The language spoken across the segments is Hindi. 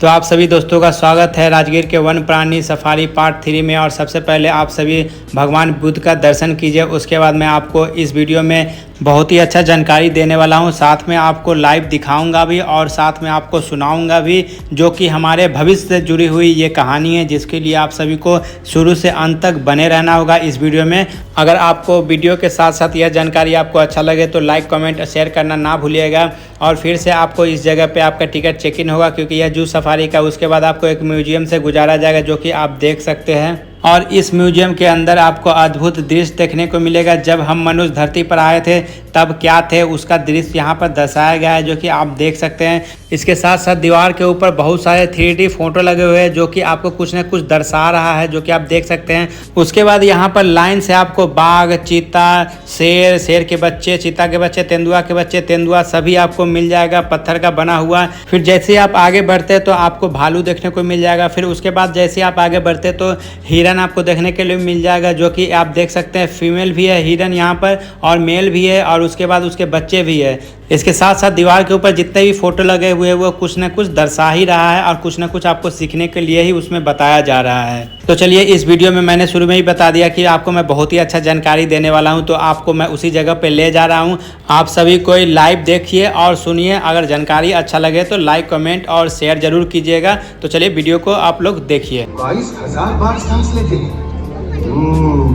तो आप सभी दोस्तों का स्वागत है राजगीर के वन प्राणी सफारी पार्ट 3 में। और सबसे पहले आप सभी भगवान बुद्ध का दर्शन कीजिए। उसके बाद मैं आपको इस वीडियो में बहुत ही अच्छा जानकारी देने वाला हूं। साथ में आपको लाइव दिखाऊंगा भी और साथ में आपको सुनाऊंगा भी, जो कि हमारे भविष्य से जुड़ी हुई ये कहानी है, जिसके लिए आप सभी को शुरू से अंत तक बने रहना होगा इस वीडियो में। अगर आपको वीडियो के साथ साथ यह जानकारी आपको अच्छा लगे तो लाइक कमेंट और शेयर करना ना भूलिएगा। और फिर से आपको इस जगह पे आपका टिकट चेक इन होगा, क्योंकि यह जू सफारी का। उसके बाद आपको एक म्यूजियम से गुजारा जाएगा, जो कि आप देख सकते हैं। और इस म्यूजियम के अंदर आपको अद्भुत दृश्य देखने को मिलेगा। जब हम मनुष्य धरती पर आए थे तब क्या थे, उसका दृश्य यहाँ पर दर्शाया गया है, जो कि आप देख सकते हैं। इसके साथ साथ दीवार के ऊपर बहुत सारे 3D फोटो लगे हुए हैं, जो कि आपको कुछ न कुछ दर्शा रहा है, जो कि आप देख सकते हैं। उसके बाद यहाँ पर लाइन से आपको बाघ, चीता, शेर, शेर के बच्चे, चीता के बच्चे, तेंदुआ के बच्चे, तेंदुआ सभी आपको मिल जाएगा, पत्थर का बना हुआ। फिर जैसे ही आप आगे बढ़ते तो आपको भालू देखने को मिल जाएगा। फिर उसके बाद जैसे आप आगे बढ़ते तो हिरन आपको देखने के लिए मिल जाएगा, जो कि आप देख सकते हैं। फीमेल भी है हिरन यहाँ पर और मेल भी है, और उसके बाद उसके बच्चे भी है। इसके साथ साथ दीवार के ऊपर जितने भी फोटो लगे हुए हैं वो कुछ न कुछ दर्शा ही रहा है, और कुछ न कुछ आपको सीखने के लिए ही उसमें बताया जा रहा है। तो चलिए, इस वीडियो में मैंने शुरू में ही बता दिया कि आपको मैं बहुत ही अच्छा जानकारी देने वाला हूं, तो आपको मैं उसी जगह पे ले जा रहा हूं। आप सभी कोई लाइव देखिए और सुनिए। अगर जानकारी अच्छा लगे तो लाइक कमेंट और शेयर जरूर कीजिएगा। तो चलिए, वीडियो को आप लोग देखिए। 22,000 बार सांस लेते हैं।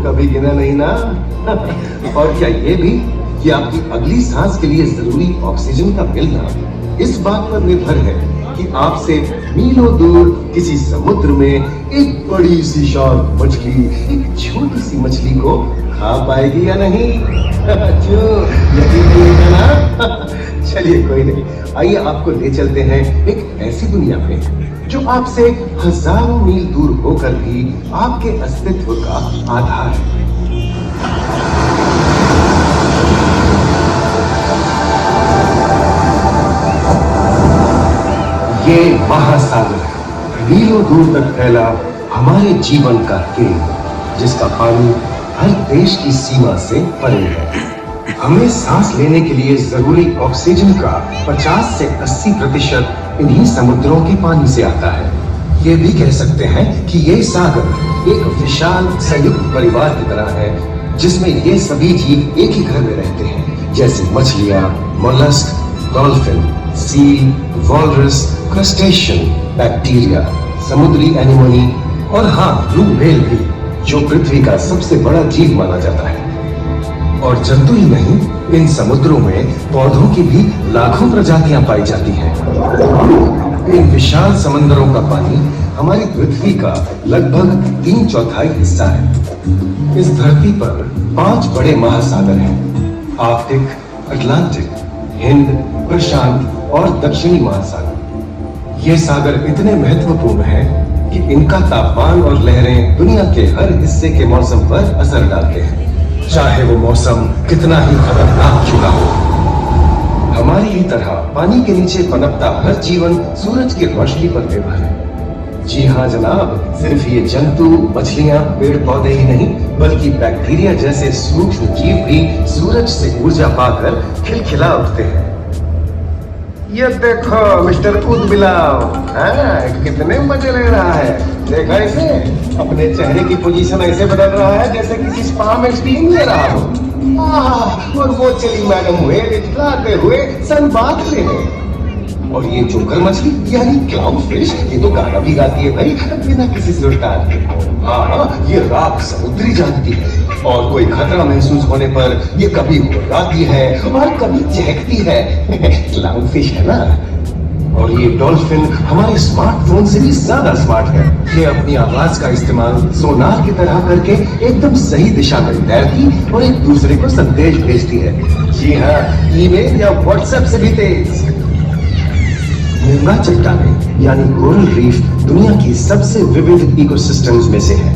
कभी गिना नहीं ना। और क्या ये भी कि आपकी अगली सांस के लिए जरूरी ऑक्सीजन का मिलना इस बात पर निर्भर है कि आपसे मीलों दूर किसी समुद्र में एक बड़ी सी शार्क मछली एक छोटी सी मछली को खा पाएगी या नहीं। यकीन नहीं है ना? चलिए कोई नहीं, आइए आपको ले चलते हैं एक ऐसी दुनिया में जो आपसे हजारों मील दूर होकर भी आपके अस्तित्व का आधार है। ये महासागर है, मीलों दूर तक फैला हमारे जीवन का केंद्र, जिसका पानी हर देश की सीमा से परे है। हमें सांस लेने के लिए जरूरी ऑक्सीजन का 50 से 80% इन्हीं समुद्रों के पानी से आता है। ये भी कह सकते हैं कि ये सागर एक विशाल संयुक्त परिवार की तरह है, जिसमें ये सभी जीव एक ही घर में रहते हैं, जैसे मछलियां, mollusc, dolphin, seal, walrus, crustacean, bacteria, समुद्री एनिमोनी और हाँ, ब्लू व्हेल भी, जो पृथ्वी का सबसे बड़ा जीव माना जाता है। और जंतु ही नहीं, इन समुद्रों में पौधों की भी लाखों प्रजातियां पाई जाती हैं। इन विशाल समंदरों का पानी हमारी पृथ्वी का लगभग 3/4 हिस्सा है। इस धरती पर 5 बड़े महासागर हैं: आर्कटिक, अटलांटिक, हिंद, प्रशांत और दक्षिणी महासागर। ये सागर इतने महत्वपूर्ण हैं कि इनका तापमान और लहरें दुनिया के हर हिस्से के मौसम पर असर डालते हैं, चाहे वो मौसम कितना ही खतरनाक क्यों ना हो। हमारी ही तरह पानी के नीचे पनपता हर जीवन सूरज की रोशनी पर निर्भर है। जी हाँ जनाब, सिर्फ ये जंतु, मछलियां, पेड़ पौधे ही नहीं, बल्कि बैक्टीरिया जैसे सूक्ष्म जीव भी सूरज से ऊर्जा पाकर खिलखिला उठते हैं। ये देखो मिस्टर उदबिलाव, कितने मजे ले रहा है। देखा इसे, अपने चेहरे की पोजीशन ऐसे बदल रहा है जैसे किसी स्पा में स्टीम ले रहा हो। और वो चली मैडम वेव इठलाते हुए सनबाथ लेने। और ये जोकर मछली यानी क्लाउन फिश, ये तो गाना भी गाती है भाई, बिना किसी सुरताल के। हाँ, ये रात समुद्री जानती है, और कोई खतरा महसूस होने पर ये कभी घुर्राती है और कभी चहकती है। क्लाउन फिश है ना। और ये डॉल्फिन हमारे स्मार्टफोन से भी ज्यादा स्मार्ट है। ये अपनी आवाज का इस्तेमाल सोनार की तरह करके एकदम सही दिशा में तैरती और एक दूसरे को संदेश भेजती है। जी हाँ, ईमेल या व्हाट्सएप से भी तेज। निर्मला चट्टानें यानी कोरल रीफ दुनिया की सबसे विविध इकोसिस्टम्स में से है।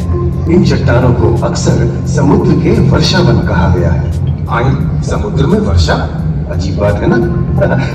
इन चट्टानों को अक्सर समुद्र के वर्षा वन कहा गया है। आई, समुद्र में वर्षा, अजीब बात है ना।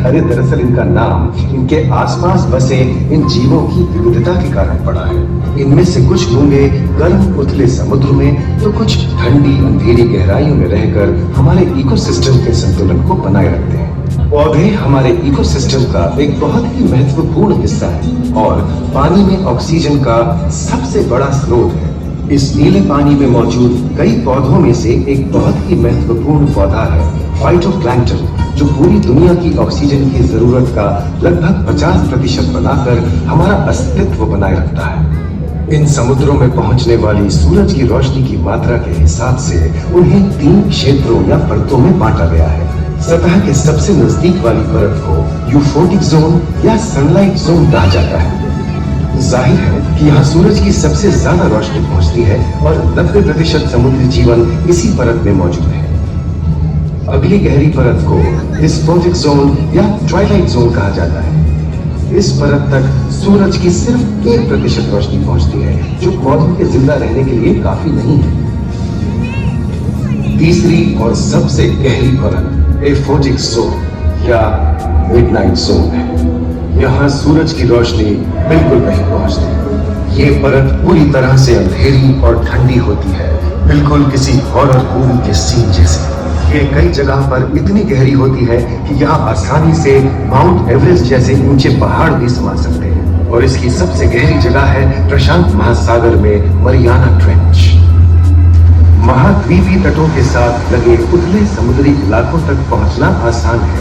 अरे दरअसल इनका नाम इनके आसपास बसे इन जीवों की विविधता के कारण पड़ा है। इनमें से कुछ गूंगे गर्म उथले समुद्र में, तो कुछ ठंडी अंधेरी गहराइयों में रहकर हमारे इकोसिस्टम के संतुलन को बनाए रखते हैं। पौधे हमारे इकोसिस्टम का एक बहुत ही महत्वपूर्ण हिस्सा है और पानी में ऑक्सीजन का सबसे बड़ा स्रोत है। इस नीले पानी में मौजूद कई पौधों में से एक बहुत ही महत्वपूर्ण पौधा है फाइटोप्लैंक्टन, जो पूरी दुनिया की ऑक्सीजन की जरूरत का लगभग 50% बनाकर हमारा अस्तित्व बनाए रखता है। इन समुद्रों में पहुंचने वाली सूरज की रोशनी की मात्रा के हिसाब से उन्हें 3 क्षेत्रों या परतों में बांटा गया है। सतह के सबसे नजदीक वाली परत को यूफोटिक जोन या सनलाइट जोन कहा जाता है। जाहिर है कि यहाँ सूरज की सबसे ज्यादा रोशनी पहुंचती है और 90% समुद्री जीवन इसी परत में मौजूद है। अगली गहरी परत को डिस्पोटिक जोन या ट्वाइलाइट जोन कहा जाता है। इस परत तक सूरज की सिर्फ 1% रोशनी पहुंचती है, जो पौधों के जिंदा रहने के लिए काफी नहीं है। तीसरी और सबसे गहरी परत एफोटिक जोन या मिडनाइट जोन है। यहाँ सूरज की रोशनी बिल्कुल नहीं पहुंचती। ये परत पूरी तरह से अंधेरी और ठंडी होती है, बिल्कुल किसी हॉरर मूवी के सीन जैसे। ये कई जगह पर इतनी गहरी होती है कि यहाँ आसानी से माउंट एवरेस्ट जैसे ऊंचे पहाड़ भी समा सकते हैं। और इसकी सबसे गहरी जगह है प्रशांत महासागर में मरियाना ट्रेंच। महाद्वीपीय तटों के साथ लगे उतले समुद्री इलाकों तक पहुंचना आसान है,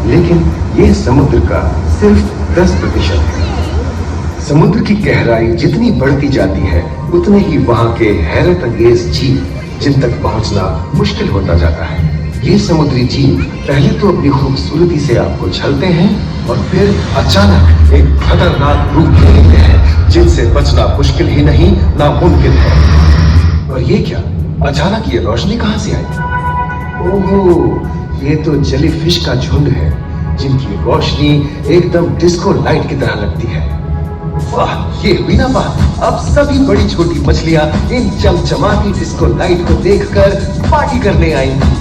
लेकिन ये समुद्र का सिर्फ 10% है। समुद्र की गहराई जितनी बढ़ती जाती है, उतने ही वहां के हैरत अंगेज जीव जिन तक पहुंचना मुश्किल होता जाता है। ये समुद्री जीव पहले तो अपनी खूबसूरती से आपको छलते हैं और फिर अचानक एक खतरनाक रूप ले लेते हैं, जिनसे बचना मुश्किल ही नहीं नामुमकिन है। और ये क्या, अचानक ये रोशनी कहां से आई? ओहो, ये तो जेलीफिश का झुंड है, जिनकी रोशनी एकदम डिस्को लाइट की तरह लगती है। वाह, ये हुई ना बात। अब सभी बड़ी छोटी मछलियां इन चमचमाती डिस्को लाइट को देखकर पार्टी करने आएंगी।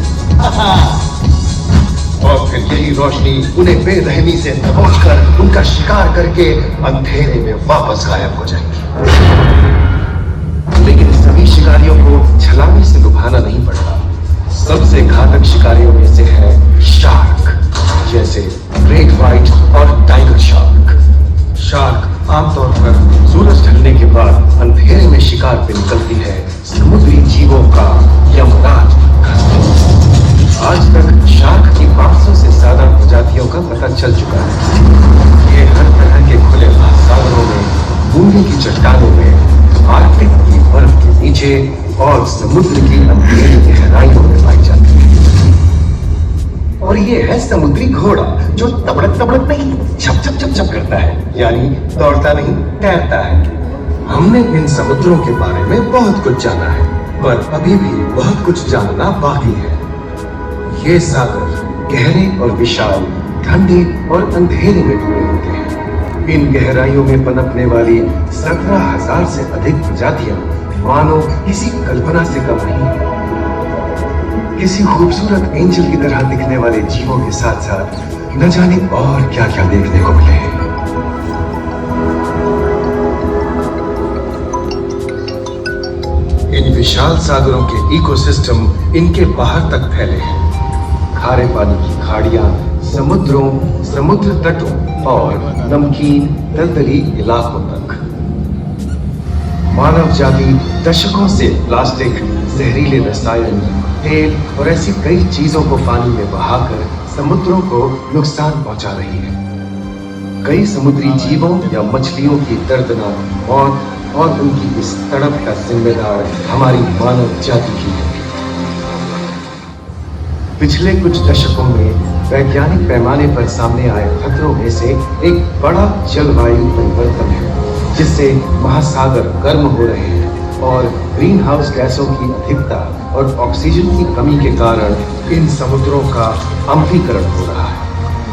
और फिर यही रोशनी उन्हें बेरहमी से दबोचकर उनका शिकार करके अंधेरे में वापस गायब हो जाएगी। लेकिन सभी शिकारियों को छलांगे से लुभाना नहीं पड़ता। सबसे घातक शिकारियों में से है शार्क, जैसे ग्रेट व्हाइट और टाइगर शार्क। शार्क आमतौर पर सूरज ढलने के बाद अंधेरे में शिकार पे निकलती है समुद्री जीवों का यमराज। आज तक शार्क की 500 से ज्यादा प्रजातियों का पता चल चुका है। ये हर तरह के खुले महासागरों में, बूंदी की चट्टानों में, आर्कटिक की बर्फ के नीचे और समुद्र की अंधेरी गहराइयों में पाई जाती है। और ये है समुद्री घोड़ा, जो तबड़क तबड़क नहीं, छप छप छप छप करता है, यानी दौड़ता नहीं, तैरता है। हमने इन समुद्रों के बारे में बहुत कुछ जाना है, पर अभी भी बहुत कुछ जानना बाकी है। ये सागर गहरे और विशाल, ठंडे और अंधेरे में डूबे होते हैं। इन गहराइयों में पनपने वाली 17,000 से अधिक प्रजातियां मानो किसी कल्पना से कम नहीं है। किसी खूबसूरत एंजल की तरह दिखने वाले जीवों के साथ साथ न जाने और क्या क्या देखने को मिले हैं। इन विशाल सागरों के इकोसिस्टम इनके बाहर तक फैले हैं। खारे पानी की खाड़ियां समुद्रों, समुद्र तटों और नमकीन दलदली इलाकों तक। मानव जाति दशकों से प्लास्टिक, जहरीले रसायन, तेल और ऐसी कई चीजों को पानी में बहाकर समुद्रों को नुकसान पहुंचा रही है। कई समुद्री जीवों या मछलियों की दर्दनाक मौत और उनकी इस तड़प का जिम्मेदार हमारी मानव जाति की है। पिछले कुछ दशकों में वैज्ञानिक पैमाने पर सामने आए खतरों में से एक बड़ा जलवायु परिवर्तन है, जिससे महासागर गर्म हो रहे हैं और ग्रीन हाउस गैसों की अधिकता और ऑक्सीजन की कमी के कारण इन समुद्रों का अम्लीकरण हो रहा है।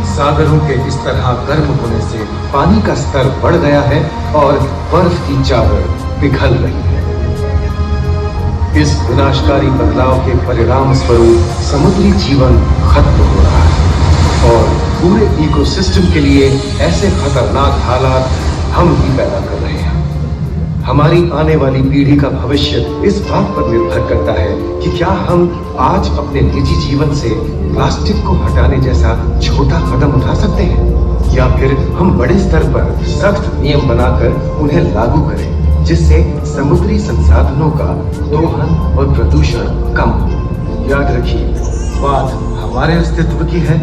सागरों के इस तरह गर्म होने से पानी का स्तर बढ़ गया है और बर्फ की चादर पिघल रही है। इस विनाशकारी बदलाव के परिणाम स्वरूप समुद्री जीवन खत्म हो रहा है और पूरे इकोसिस्टम के लिए ऐसे खतरनाक हालात हम ही पैदा कर रहे हैं। हमारी आने वाली पीढ़ी का भविष्य इस बात पर निर्भर करता है कि क्या हम आज अपने निजी जीवन से प्लास्टिक को हटाने जैसा छोटा कदम उठा सकते हैं, या फिर हम बड़े स्तर पर सख्त नियम बनाकर उन्हें लागू करें, जिससे समुद्री संसाधनों का दोहन और प्रदूषण कम हो। याद रखिए, बात हमारे अस्तित्व की है,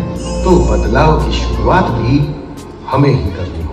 तो बदलाव की शुरुआत भी हमें ही करनी है।